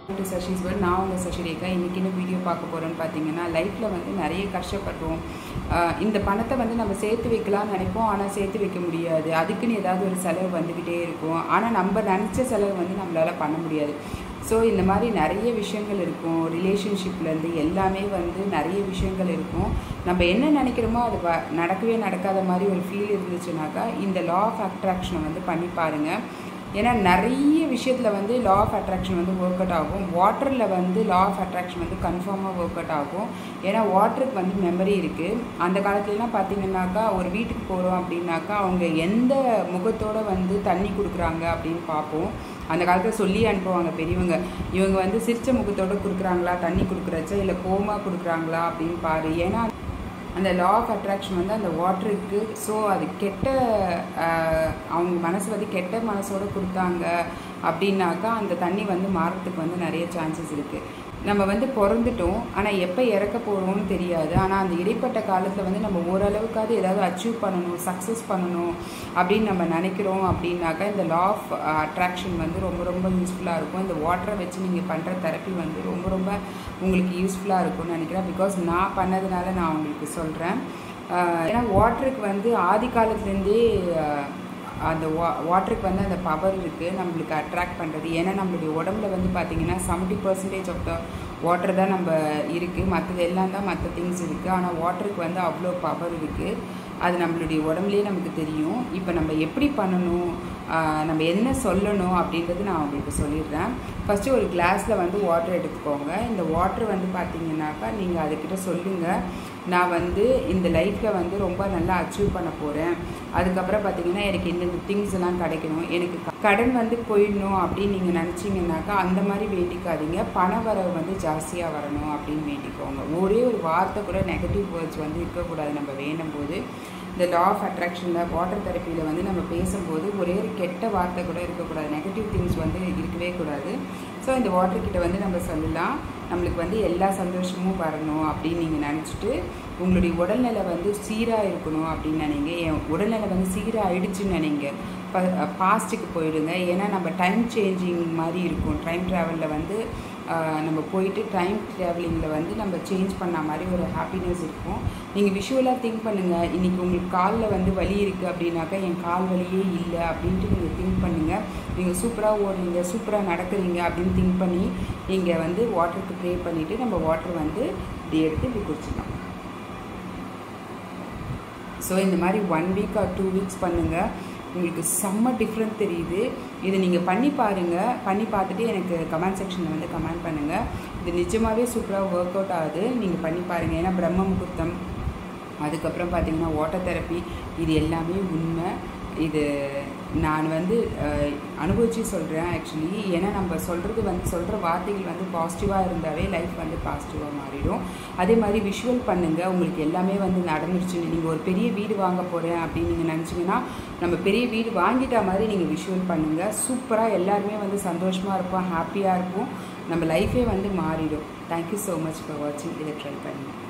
to Sashi's World. நான் உங்கள் சசிரேகா. இன்றைக்கி என்ன வீடியோ பார்க்க போகிறோன்னு பார்த்தீங்கன்னா, லைஃப்பில் வந்து நிறைய கஷ்டப்படுறோம். இந்த பணத்தை வந்து நம்ம சேர்த்து வைக்கலாம்னு நினைப்போம், ஆனால் சேர்த்து வைக்க முடியாது. அதுக்குன்னு ஏதாவது ஒரு செலவு வந்துக்கிட்டே இருக்கும். ஆனால் நம்ம நினச்ச செலவு வந்து நம்மளால் பண்ண முடியாது. ஸோ இந்த மாதிரி நிறைய விஷயங்கள் இருக்கும். ரிலேஷன்ஷிப்லேருந்து எல்லாமே வந்து நிறைய விஷயங்கள் இருக்கும். நம்ம என்ன நினைக்கிறோமோ அது நடக்கவே நடக்காத மாதிரி ஒரு ஃபீல் இருந்துச்சுனாக்கா இந்த லா ஆஃப் அட்ராக்ஷனை வந்து பண்ணி பாருங்கள். ஏன்னா நிறைய விஷயத்தில் வந்து லா ஆஃப் அட்ராக்ஷன் வந்து ஒர்க் அவுட் ஆகும். வாட்டரில் வந்து லா ஆஃப் அட்ராக்ஷன் வந்து கன்ஃபார்மாக ஒர்க் அவுட் ஆகும். ஏன்னா வாட்டருக்கு வந்து மெமரி இருக்குது. அந்த காலத்துலலாம் பார்த்திங்கனாக்கா ஒரு வீட்டுக்கு போகிறோம் அப்படின்னாக்கா அவங்க எந்த முகத்தோடு வந்து தண்ணி கொடுக்குறாங்க அப்படின்னு பார்ப்போம். அந்த காலத்தில் சொல்லி அனுப்புவாங்க பெரியவங்க, இவங்க வந்து சிரிச்ச முகத்தோடு கொடுக்குறாங்களா தண்ணி கொடுக்குறச்சா, இல்லை கோமா கொடுக்குறாங்களா அப்படின்னு பாரு. ஏன்னா அந்த லா ஆஃப் அட்ராக்ஷன் வந்து அந்த வாட்டருக்கு. ஸோ அது கெட்ட அவங்க மனசு வந்து கெட்ட மனசோடு கொடுத்தாங்க அப்படின்னாக்கா அந்த தண்ணி வந்து மாறத்துக்கு வந்து நிறைய சான்சஸ் இருக்குது. நம்ம வந்து பிறந்துட்டோம், ஆனால் எப்போ இறக்க போகிறோம்னு தெரியாது. ஆனால் அந்த இடைப்பட்ட காலத்தில் வந்து நம்ம ஓரளவுக்காவது ஏதாவது அச்சீவ் பண்ணணும், சக்ஸஸ் பண்ணணும் அப்படின்னு நம்ம நினைக்கிறோம் அப்படின்னாக்கா இந்த லா ஆஃப் அட்ராக்ஷன் வந்து ரொம்ப ரொம்ப யூஸ்ஃபுல்லாக இருக்கும். இந்த வாட்டரை வச்சு நீங்கள் பண்ணுற தெரப்பி வந்து ரொம்ப ரொம்ப உங்களுக்கு யூஸ்ஃபுல்லாக இருக்கும்னு நினைக்கிறேன். பிகாஸ் நான் பண்ணதுனால நான் உங்களுக்கு சொல்கிறேன். ஏன்னா வாட்டருக்கு வந்து ஆதி காலத்துலேருந்தே அந்த வாட்டருக்கு வந்து அந்த பவர் இருக்குது நம்மளுக்கு அட்ராக்ட் பண்ணுறது. ஏன்னா நம்மளுடைய உடம்புல வந்து பார்த்திங்கன்னா 70% ஆஃப் த வாட்டர் தான் நம்ம இருக்குது. மற்றது எல்லாம் தான் மற்ற திங்ஸ் இருக்குது. ஆனால் வாட்டருக்கு வந்து அவ்வளோ பவர் இருக்குது. அது நம்மளுடைய உடம்புலேயே நமக்கு தெரியும். இப்போ நம்ம எப்படி பண்ணணும், நம்ம என்ன சொல்லணும் அப்படின்றது நான் உங்களுக்கு சொல்லிடுறேன். ஃபஸ்ட்டு ஒரு கிளாஸில் வந்து வாட்டர் எடுத்துக்கோங்க. இந்த வாட்டர் வந்து பார்த்திங்கனாக்கா நீங்கள் அதுக்கிட்ட சொல்லுங்கள், நான் வந்து இந்த லைஃப்பில் வந்து ரொம்ப நல்லா அச்சீவ் பண்ண போகிறேன். அதுக்கப்புறம் பார்த்திங்கன்னா எனக்கு இந்த திங்ஸ் எல்லாம் கிடைக்கணும், எனக்கு கடன் வந்து போயிடணும் அப்படின்னு நீங்கள் நினச்சிங்கனாக்கா அந்த மாதிரி வேண்டிக்காதீங்க. பண வரவு வந்து ஜாஸ்தியாக வரணும் அப்படின்னு வேண்டிக்கோங்க. ஒரே ஒரு வார்த்தை கூட நெகட்டிவ் வேர்ட்ஸ் வந்து இருக்கக்கூடாது நம்ம வேணும் போது. இந்த லா ஆஃப் அட்ராக்ஷனில் வாட்டர் தெரப்பியில் வந்து நம்ம பேசும்போது ஒரே ஒரு கெட்ட வார்த்தை கூட இருக்கக்கூடாது, நெகட்டிவ் திங்ஸ் வந்து இருக்கவே கூடாது. ஸோ இந்த வாட்டர்கிட்ட வந்து நம்ம சொல்லலாம், நம்மளுக்கு வந்து எல்லா சந்தோஷமும் வரணும் அப்படின்னு நீங்கள் நினச்சிட்டு உங்களுடைய உடல்நிலை வந்து சீராக இருக்கணும் அப்படின்னு நினைங்க. என் உடல்நிலை வந்து சீராக ஆயிடுச்சுன்னு நினைங்க. பாஸ்ட்டுக்கு போயிடுங்க. ஏன்னா நம்ம டைம் சேஞ்சிங் மாதிரி இருக்கும். டைம் ட்ராவலில் வந்து நம்ம போயிட்டு டைம் ட்ராவலிங்கில் வந்து நம்ம சேஞ்ச் பண்ண மாதிரி ஒரு ஹாப்பினஸ் இருக்கும். நீங்கள் விஷுவலாக திங்க் பண்ணுங்கள். இன்றைக்கி உங்களுக்கு காலில் வந்து வலி இருக்குது அப்படின்னாக்கா என் கால் வலியே இல்லை அப்படின்ட்டு நீங்கள் திங்க் பண்ணுங்கள். நீங்கள் சூப்பராக ஓடுறீங்க, சூப்பராக நடக்கிறீங்க அப்படின்னு திங்க் பண்ணி நீங்கள் வந்து வாட்டருக்கு ப்ரே பண்ணிவிட்டு நம்ம வாட்டர் வந்து இப்படி எடுத்து இப்படி குடிச்சிடலாம். ஸோ இந்த மாதிரி 1 வீக் ஆர் 2 வீக்ஸ் பண்ணுங்கள். உங்களுக்கு செம்ம டிஃப்ரெண்ட் தெரியுது. இதை நீங்கள் பண்ணி பாருங்கள். பண்ணி பார்த்துட்டு எனக்கு கமெண்ட் செக்ஷனில் வந்து கமெண்ட் பண்ணுங்கள். இது நிஜமாகவே சூப்பராக ஒர்க் அவுட் ஆகுது. நீங்கள் பண்ணி பாருங்கள். ஏன்னா பிரம்ம முகூர்த்தம், அதுக்கப்புறம் பார்த்திங்கன்னா வாட்டர் தெரப்பி, இது எல்லாமே உண்மை. இது நான் வந்து அனுபவிச்சு சொல்கிறேன் ஆக்சுவலி. ஏன்னா நம்ம சொல்கிற வார்த்தைகள் வந்து பாசிட்டிவாக இருந்தாவே லைஃப் வந்து பாசிட்டிவாக மாறிடும். அதே மாதிரி விஷுவல் பண்ணுங்கள். உங்களுக்கு எல்லாமே வந்து நடந்துருச்சுன்னு நீங்கள் ஒரு பெரிய வீடு வாங்க போகிறேன் அப்படின்னு நீங்கள் நினச்சிங்கன்னா நம்ம பெரிய வீடு வாங்கிட்டா மாதிரி நீங்கள் விஷுவல் பண்ணுங்கள். சூப்பராக எல்லாருமே வந்து சந்தோஷமாக இருப்போம், ஹாப்பியாக இருப்போம். நம்ம லைஃபே வந்து மாறிடும். தேங்க்யூ ஸோ மச் ஃபார் வாட்சிங். இதை ட்ரை பண்ணுங்கள்.